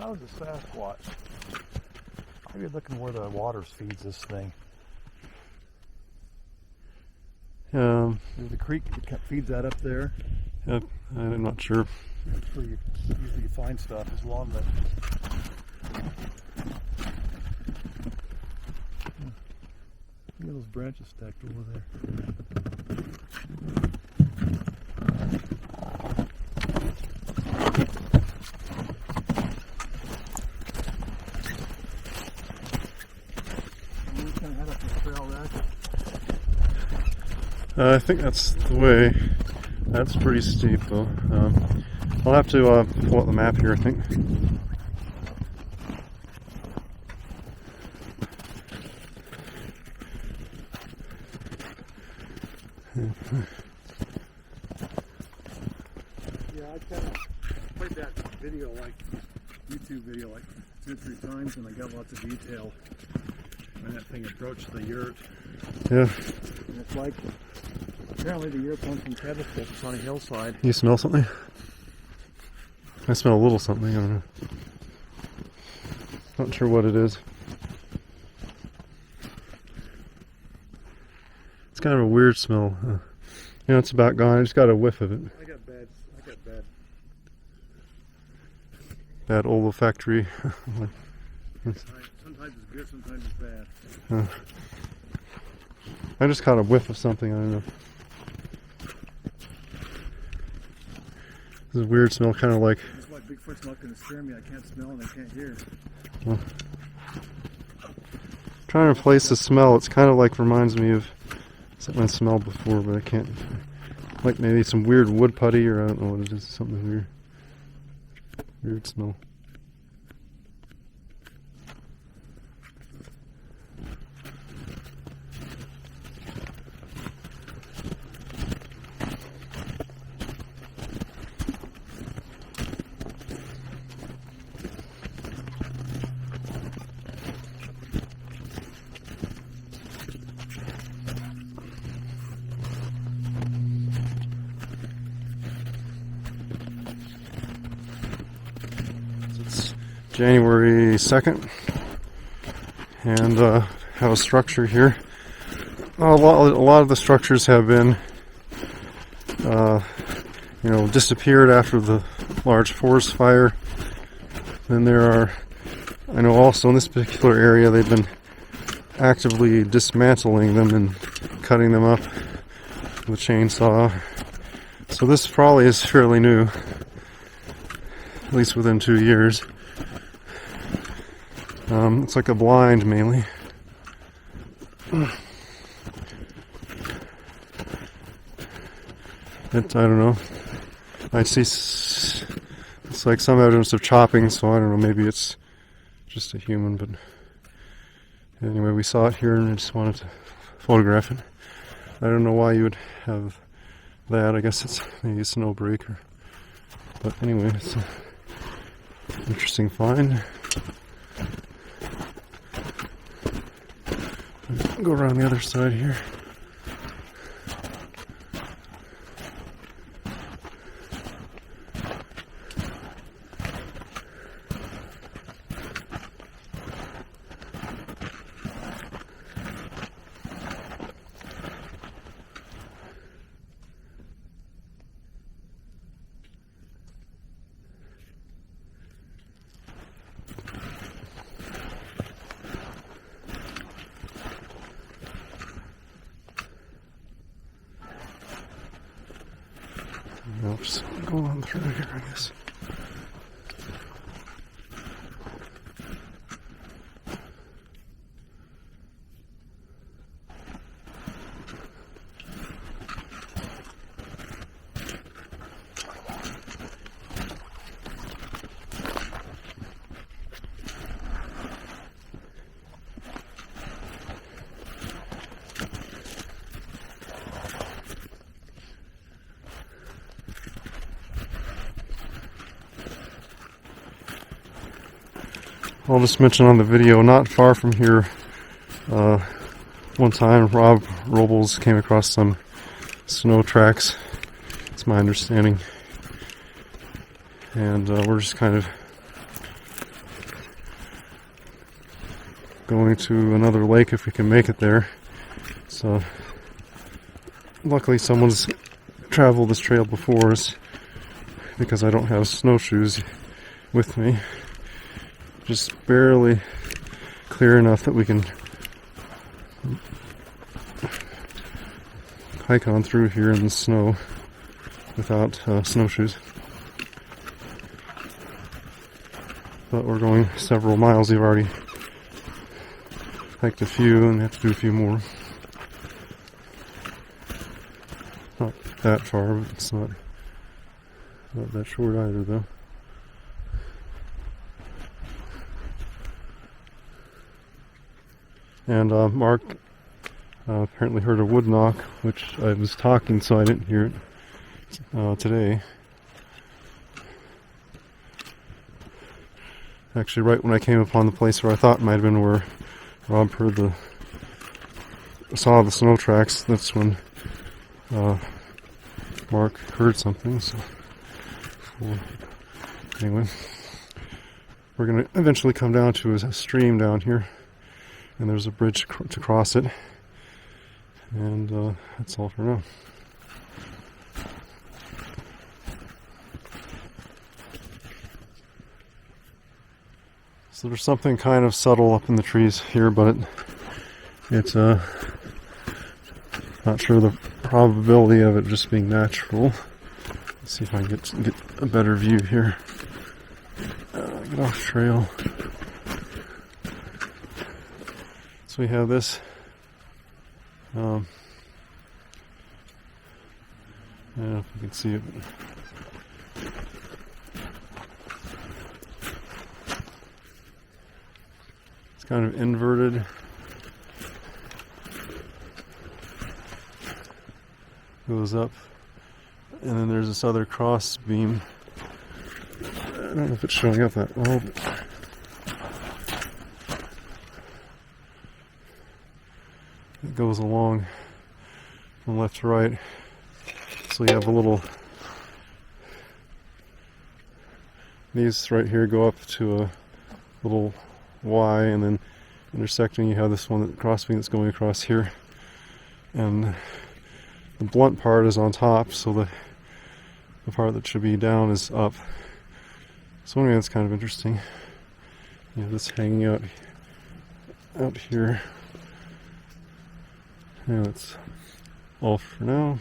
How's the Sasquatch? Maybe looking where the water feeds this thing. There's the creek that feeds that up there. Yeah, I'm not sure. That's where you usually find stuff, is along the... Look at those branches stacked over there. We're just gonna head up the trail there. I think that's the way. That's pretty steep though. I'll have to pull out the map here, I think. Yeah, I kind of played that video, like YouTube video, like 2 or 3 times, and I got lots of detail when that thing approached the yurt. Yeah. And it's like, apparently the yurt comes from Pedestal. It's on a hillside. You smell something? I smell a little something. I don't know. Not sure what it is. It's kind of a weird smell. You know, it's about gone. I just got a whiff of it. I got Bad olfactory. sometimes it's good, sometimes it's bad. I just caught a whiff of something. I don't know. It's a weird smell, kind of like. That's why Bigfoot's not going to scare me. I can't smell and I can't hear. Well, trying to place the smell. It's kind of like reminds me of something I smelled before, but I can't. Like maybe some weird wood putty, or I don't know what it is. Something weird. Weird smell. January 2nd, and have a structure here. A lot of the structures have been, disappeared after the large forest fire. Then there are, I know also in this particular area, they've been actively dismantling them and cutting them up with a chainsaw. So this probably is fairly new, at least within 2 years. It's like a blind mainly. I don't know. I see it's like some evidence of chopping, so I don't know, maybe it's just a human, but anyway, we saw it here and I just wanted to photograph it. I don't know why you would have that. I guess it's maybe a snow breaker. But anyway, it's an interesting find. Go around the other side here. I'll just go on through here, I guess. I'll just mention on the video, not far from here, one time Rob Robles came across some snow tracks, it's my understanding, and we're just kind of going to another lake if we can make it there. So luckily someone's traveled this trail before us, because I don't have snowshoes with me. Just barely clear enough that we can hike on through here in the snow without snowshoes. But we're going several miles. We've already hiked a few and have to do a few more. Not that far, but it's not that short either, though. And Mark apparently heard a wood knock, which I was talking, so I didn't hear it today. Actually, right when I came upon the place where I thought might have been where Rob saw the snow tracks, that's when Mark heard something. So anyway, we're going to eventually come down to a stream down here, and there's a bridge to cross it, and that's all for now. So there's something kind of subtle up in the trees here, but it's not sure the probability of it just being natural. Let's see if I can get a better view here. Get off trail. So we have this. I don't know if you can see it. It's kind of inverted. Goes up. And then there's this other cross beam. I don't know if it's showing up that well, but it goes along from left to right. So you have a little, these right here go up to a little Y, and then intersecting you have this one cross beam that's going across here. And the blunt part is on top, so the part that should be down is up. So anyway, that's kind of interesting. You have this hanging out here. And that's all for now.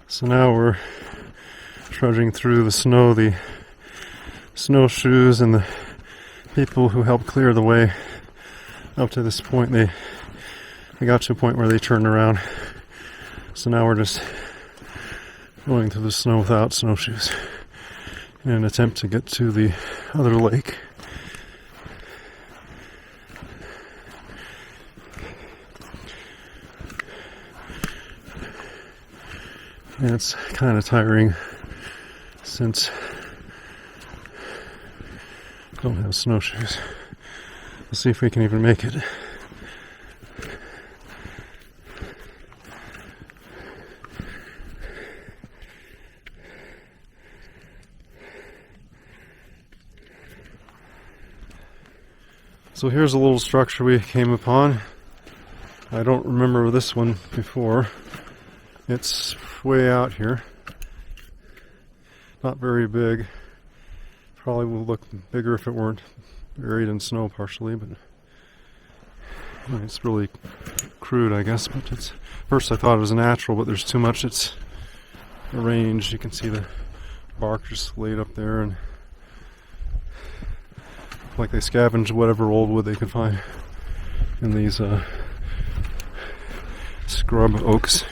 So now we're trudging through the snow. The snowshoes and the people who helped clear the way up to this point, they got to a point where they turned around. So now we're just going through the snow without snowshoes in an attempt to get to the other lake. And it's kind of tiring since I don't have snowshoes. We'll see if we can even make it. So here's a little structure we came upon. I don't remember this one before. It's way out here. Not very big. Probably will look bigger if it weren't buried in snow partially, but it's really crude, I guess. But it's, first I thought it was natural, but there's too much. It's arranged. You can see the bark just laid up there, and like they scavenged whatever old wood they could find in these scrub oaks.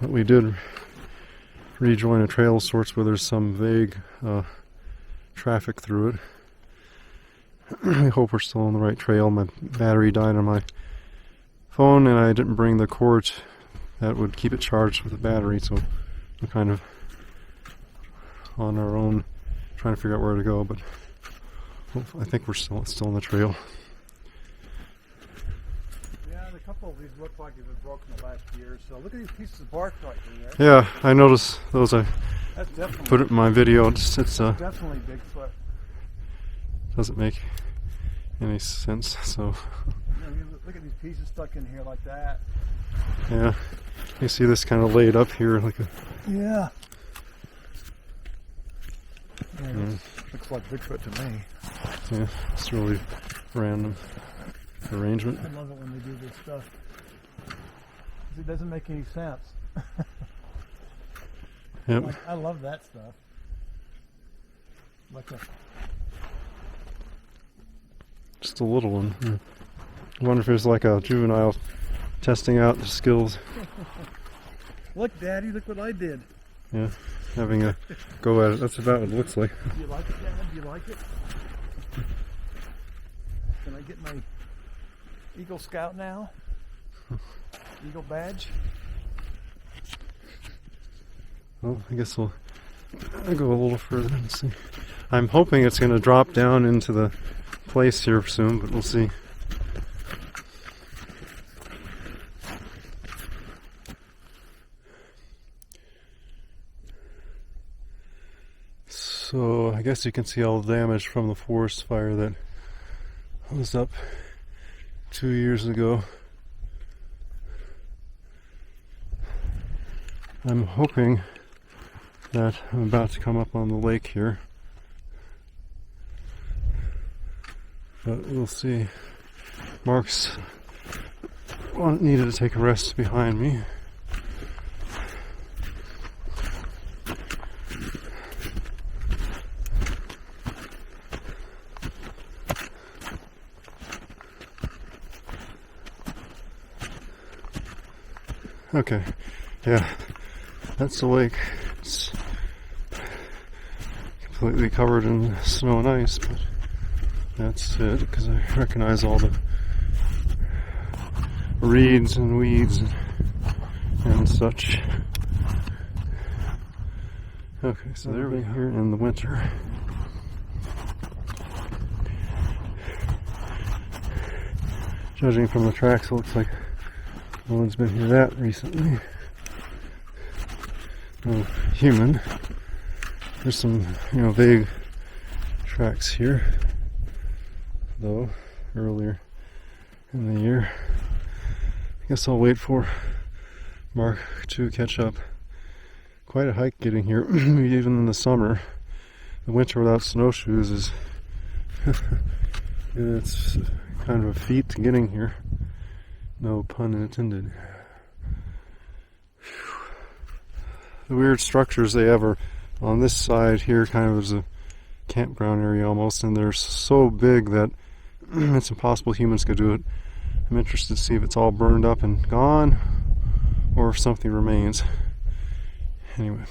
But we did rejoin a trail of sorts where there's some vague traffic through it. I hope we're still on the right trail. My battery died on my phone, and I didn't bring the cord that would keep it charged with the battery, so we're kind of on our own trying to figure out where to go, but I think we're still on the trail. Yeah, a couple of these look like they've been broken the last year, so look at these pieces of bark right here. Yeah, I noticed those. I That's definitely, put it in my video. It's definitely Bigfoot. doesn't make any sense, so Look at these pieces stuck in here like that. yeah, you see this kind of laid up here like a, Yeah. Looks like Bigfoot to me. yeah, it's really random arrangement. I love it when they do this stuff. 'Cause it doesn't make any sense. Yep. I love that stuff. Like a Just a little one. Yeah. I wonder if it's like a juvenile testing out the skills. look, Daddy, look what I did. Yeah, having a go at it. That's about what it looks like. Do you like it, Dad? Do you like it? Can I get my Eagle Scout now? Eagle badge? Well, I guess I'll go a little further and see. I'm hoping it's going to drop down into the place here soon, but we'll see. So I guess you can see all the damage from the forest fire that was up 2 years ago. I'm hoping that I'm about to come up on the lake here, but we'll see. Mark's needed to take a rest behind me. Okay, yeah, that's the lake. It's completely covered in snow and ice, but that's it, because I recognize all the reeds and weeds and such. Okay, so there we are here in the winter. Judging from the tracks, it looks like no one's been here that recently. No human. There's some, vague tracks here, though, earlier in the year. I guess I'll wait for Mark to catch up. Quite a hike getting here, even in the summer. The winter without snowshoes is it's kind of a feat to getting here. No pun intended. The weird structures they have are on this side here, kind of as a campground area almost, and they're so big that it's impossible humans could do it. I'm interested to see if it's all burned up and gone, or if something remains. Anyway.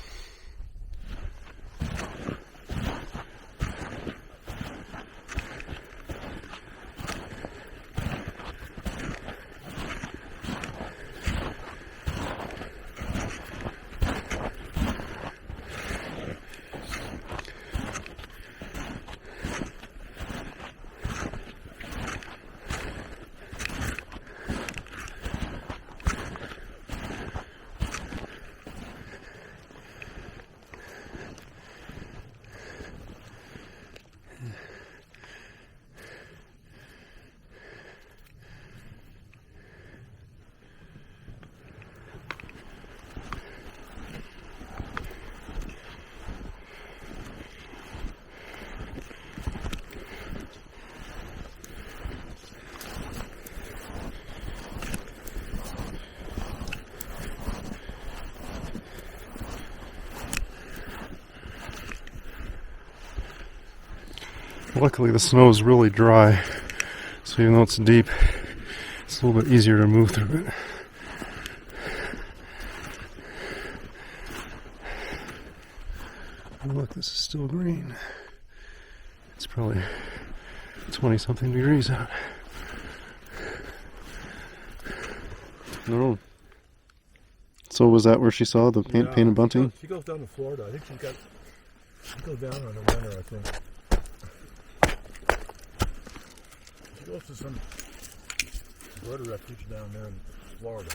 Luckily the snow is really dry, so even though it's deep, it's a little bit easier to move through it. Oh, look, this is still green. It's probably 20-something degrees out. No. So was that where she saw the painted bunting? She goes down to Florida. I think she goes down in the winter, I think. She goes to some bird refuge down there in Florida.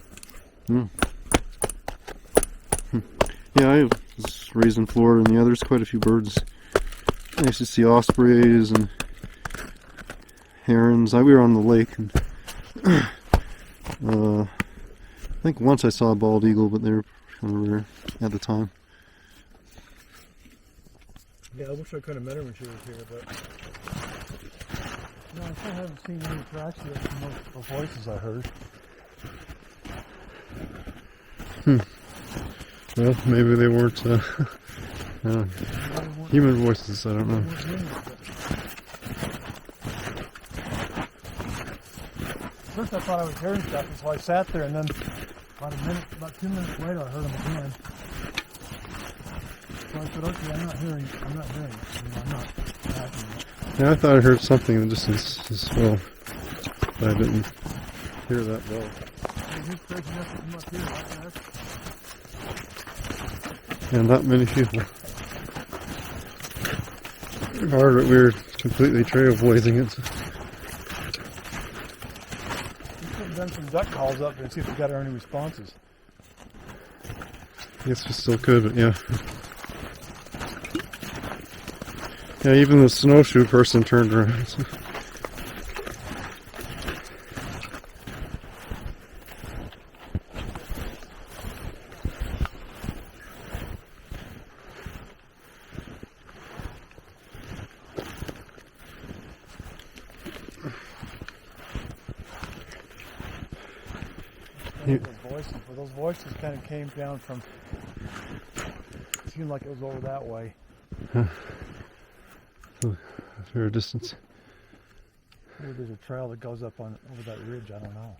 Yeah, I was raised in Florida, and yeah, there's quite a few birds. I used to see ospreys and herons. We were on the lake, and I think once I saw a bald eagle, but they were kind of rare at the time. Yeah, I wish I could have met her when she was here, but no, I still haven't seen any tracks yet from the voices I heard. Well, maybe they weren't human voices, I don't know. First I thought I was hearing stuff, so I sat there, and then about 2 minutes later I heard them again. So I said, okay, I'm not hearing it. I'm not tracking it. Yeah, I thought I heard something in the distance as well, but I didn't hear that well. He's crazy enough to come up here like that. And not many people. Part of it, we were completely trailblazing it. We could have done some duck calls up there and see if we got any responses. I guess we still could, but yeah. Yeah, even the snowshoe person turned around. So. Those voices kind of came down from. It seemed like it was over that way. Is there a distance? Maybe there's a trail that goes up over that ridge. I don't know.